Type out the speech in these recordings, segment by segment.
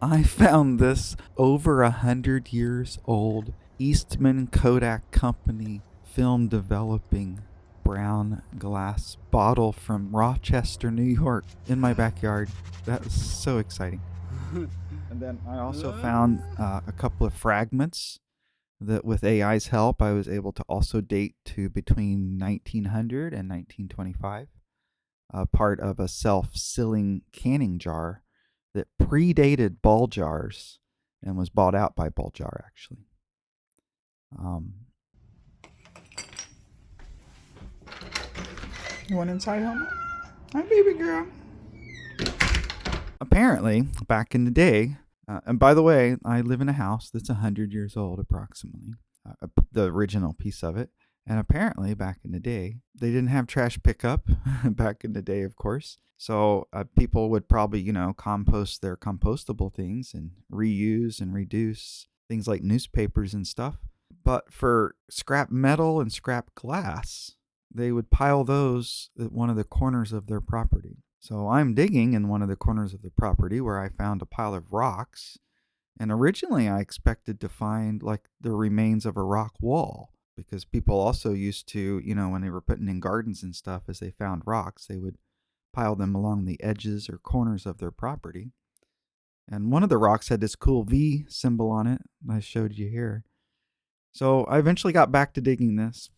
I found this over 100 years old Eastman Kodak Company film developing brown glass bottle from Rochester, New York in my backyard. That was so exciting. And then I also found a couple of fragments that with AI's help, I was able to also date to between 1900 and 1925, part of a self-sealing canning jar that predated ball jars and was bought out by ball jar, actually. Um, you want inside helmet? Hi, baby girl. Apparently, back in the day, and by the way, I live in a house that's 100 years old approximately, the original piece of it. And apparently, back in the day, they didn't have trash pickup back in the day, of course. So people would probably, compost their compostable things and reuse and reduce things like newspapers and stuff. But for scrap metal and scrap glass, they would pile those at one of the corners of their property. So I'm digging in one of the corners of the property where I found a pile of rocks. And originally I expected to find like the remains of a rock wall, because people also used to, when they were putting in gardens and stuff, as they found rocks, they would pile them along the edges or corners of their property. And one of the rocks had this cool V symbol on it I showed you here. So I eventually got back to digging this.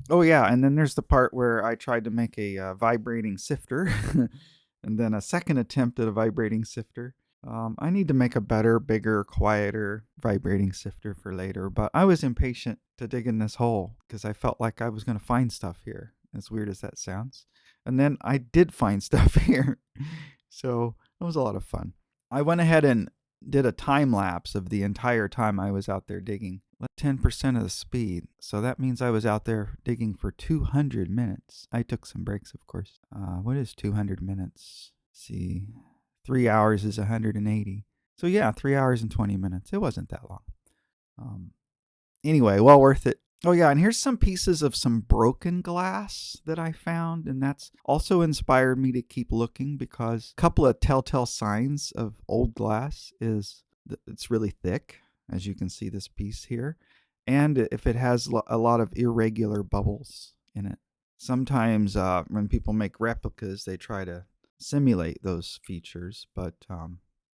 Oh yeah, and then there's the part where I tried to make a vibrating sifter, and then a second attempt at a vibrating sifter. I need to make a better, bigger, quieter vibrating sifter for later, but I was impatient to dig in this hole because I felt like I was going to find stuff here, as weird as that sounds. And then I did find stuff here, so it was a lot of fun. I went ahead and did a time lapse of the entire time I was out there digging. 10% of the speed. So that means I was out there digging for 200 minutes. I took some breaks, of course. What is 200 minutes? Let's see. 3 hours is 180. So yeah, 3 hours and 20 minutes. It wasn't that long. Anyway, well worth it. Oh yeah, and here's some pieces of some broken glass that I found, and that's also inspired me to keep looking, because a couple of telltale signs of old glass is that it's really thick, as you can see this piece here, and if it has a lot of irregular bubbles in it. Sometimes when people make replicas, they try to simulate those features, but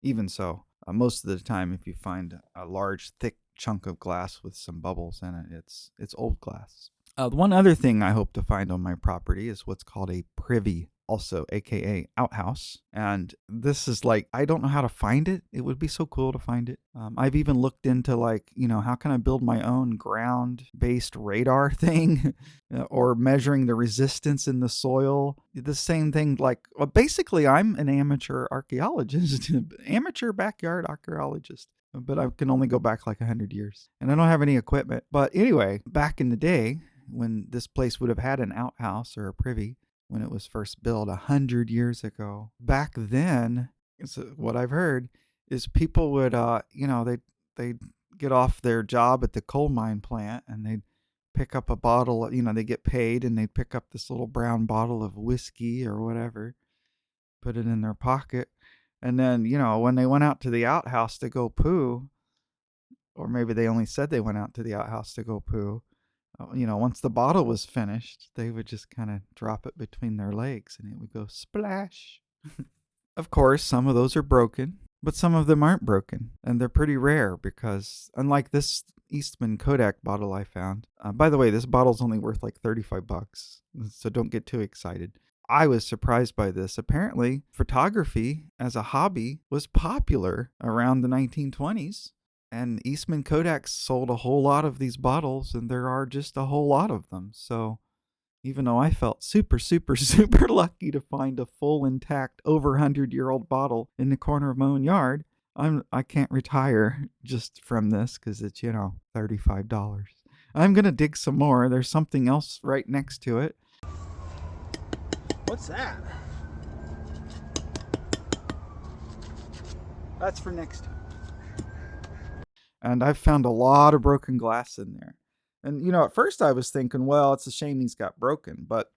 even so, most of the time, if you find a large, thick chunk of glass with some bubbles in it, it's old glass. One other thing I hope to find on my property is what's called a privy, also aka outhouse. And this is like, I don't know how to find it. It would be so cool to find it. I've even looked into like, how can I build my own ground-based radar thing or measuring the resistance in the soil. The same thing, like, well, basically I'm an amateur archaeologist, amateur backyard archaeologist. But I can only go back like 100 years. And I don't have any equipment. But anyway, back in the day, when this place would have had an outhouse or a privy, when it was first built 100 years ago, back then, what I've heard is people would, they'd get off their job at the coal mine plant and they'd pick up a bottle, they get paid and they'd pick up this little brown bottle of whiskey or whatever, put it in their pocket. And then, when they went out to the outhouse to go poo, or maybe they only said they went out to the outhouse to go poo, once the bottle was finished, they would just kind of drop it between their legs and it would go splash. Of course, some of those are broken, but some of them aren't broken. And they're pretty rare because, unlike this Eastman Kodak bottle I found, by the way, this bottle's only worth like $35, so don't get too excited. I was surprised by this. Apparently, photography as a hobby was popular around the 1920s. And Eastman Kodak sold a whole lot of these bottles, and there are just a whole lot of them. So even though I felt super, super, super lucky to find a full, intact, over 100-year-old bottle in the corner of my own yard, I can't retire just from this because it's, $35. I'm going to dig some more. There's something else right next to it. What's that? That's for next time. And I've found a lot of broken glass in there. And, at first I was thinking, well, it's a shame these got broken. But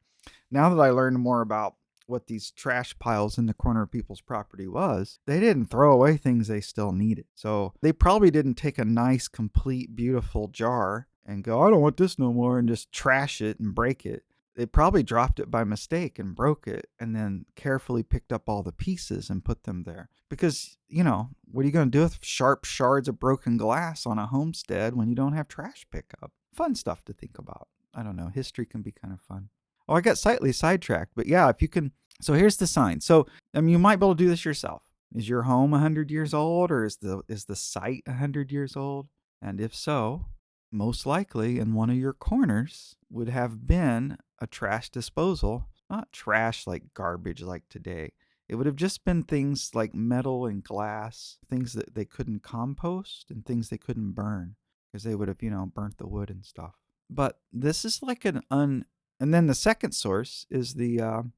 now that I learned more about what these trash piles in the corner of people's property was, they didn't throw away things they still needed. So they probably didn't take a nice, complete, beautiful jar and go, I don't want this no more, and just trash it and break it. They probably dropped it by mistake and broke it, and then carefully picked up all the pieces and put them there. Because, what are you going to do with sharp shards of broken glass on a homestead when you don't have trash pickup? Fun stuff to think about. I don't know. History can be kind of fun. Oh, I got slightly sidetracked, but yeah, if you can. So here's the sign. So you might be able to do this yourself. Is your home 100 years old, or is the site 100 years old? And if so, most likely in one of your corners would have been a trash disposal. Not trash like garbage like today. It would have just been things like metal and glass, things that they couldn't compost and things they couldn't burn because they would have, burnt the wood and stuff. But this is like and then the second source is the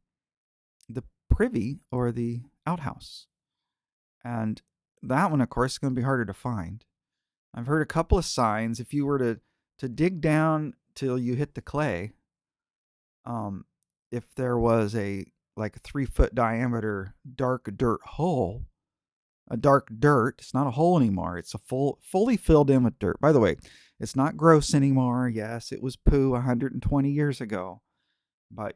privy or the outhouse. And that one, of course, is going to be harder to find. I've heard a couple of signs. If you were to dig down till you hit the clay, if there was a 3-foot diameter dark dirt hole, a dark dirt, it's not a hole anymore. It's a fully filled in with dirt. By the way, it's not gross anymore. Yes, it was poo 120 years ago. But,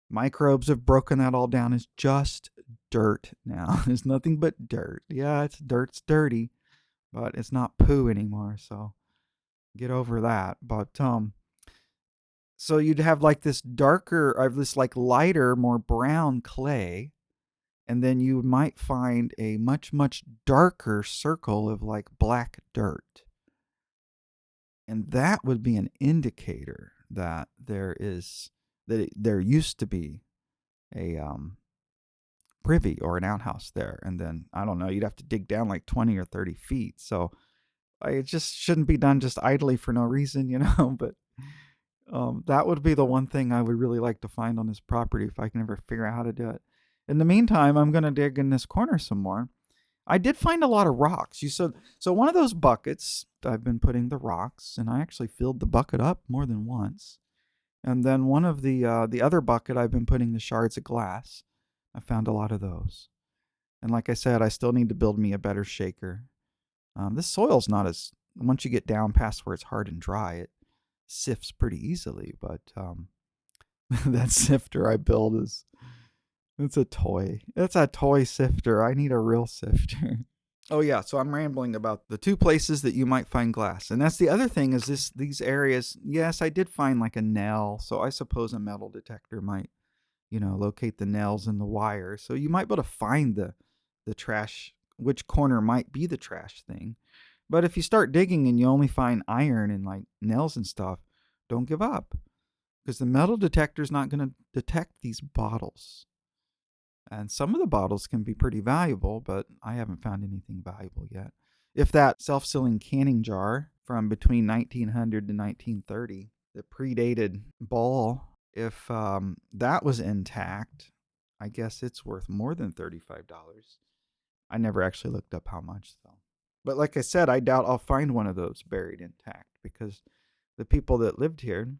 microbes have broken that all down. It's just dirt now. It's nothing but dirt. Yeah, dirt's dirty, but it's not poo anymore. So get over that. But, so you'd have this lighter, more brown clay. And then you might find a much, much darker circle of black dirt. And that would be an indicator that there used to be a privy or an outhouse there. And then, I don't know, you'd have to dig down 20 or 30 feet. So it just shouldn't be done just idly for no reason, but that would be the one thing I would really like to find on this property if I can ever figure out how to do it. In the meantime, I'm going to dig in this corner some more. I did find a lot of rocks. So one of those buckets, I've been putting the rocks, and I actually filled the bucket up more than once. And then one of the other bucket, I've been putting the shards of glass. I found a lot of those. And like I said, I still need to build me a better shaker. This soil's not as, once you get down past where it's hard and dry, it sifts pretty easily. But that sifter I build it's a toy. It's a toy sifter. I need a real sifter. Oh yeah, so I'm rambling about the two places that you might find glass. And that's the other thing is these areas. Yes, I did find a nail. So I suppose a metal detector might, locate the nails in the wire. So you might be able to find the trash, which corner might be the trash thing. But if you start digging and you only find iron and nails and stuff, don't give up. Because the metal detector is not going to detect these bottles. And some of the bottles can be pretty valuable, but I haven't found anything valuable yet. If that self-sealing canning jar from between 1900 to 1930, the predated ball, if that was intact, I guess it's worth more than $35. I never actually looked up how much, though. But like I said, I doubt I'll find one of those buried intact because the people that lived here,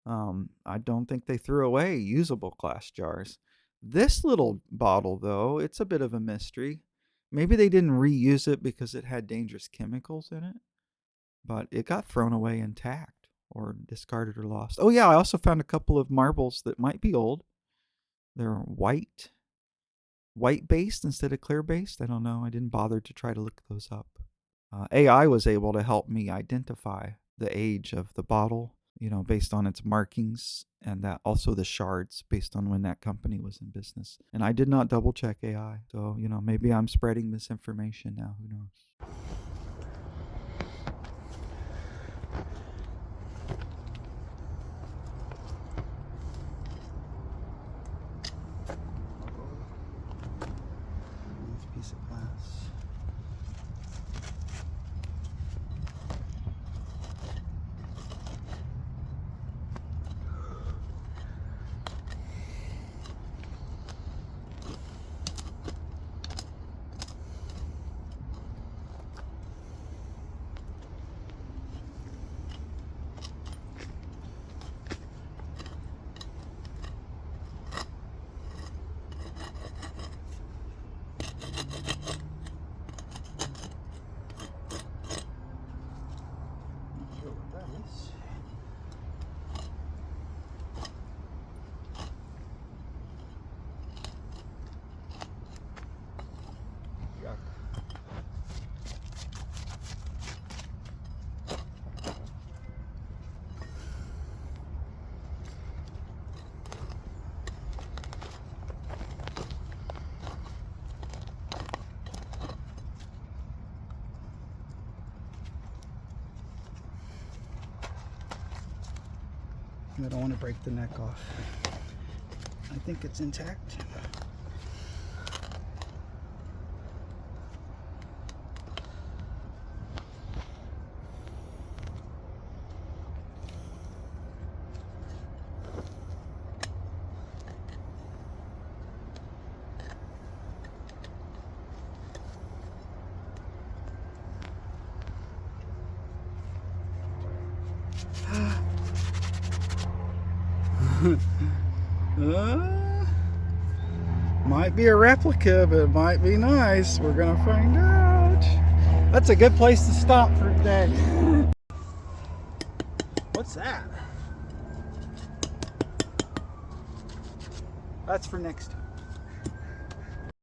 I don't think they threw away usable glass jars. This little bottle, though, it's a bit of a mystery. Maybe they didn't reuse it because it had dangerous chemicals in it, but it got thrown away intact or discarded or lost. Oh, yeah, I also found a couple of marbles that might be old. They're white-based instead of clear-based. I don't know. I didn't bother to try to look those up. AI was able to help me identify the age of the bottle, based on its markings, and that also the shards based on when that company was in business. And I did not double check AI. So, maybe I'm spreading misinformation now. Who knows? This piece of glass. I don't want to break the neck off. I think it's intact. Might be a replica, but it might be nice. We're gonna find out. That's a good place to stop for today. What's that? That's for next time.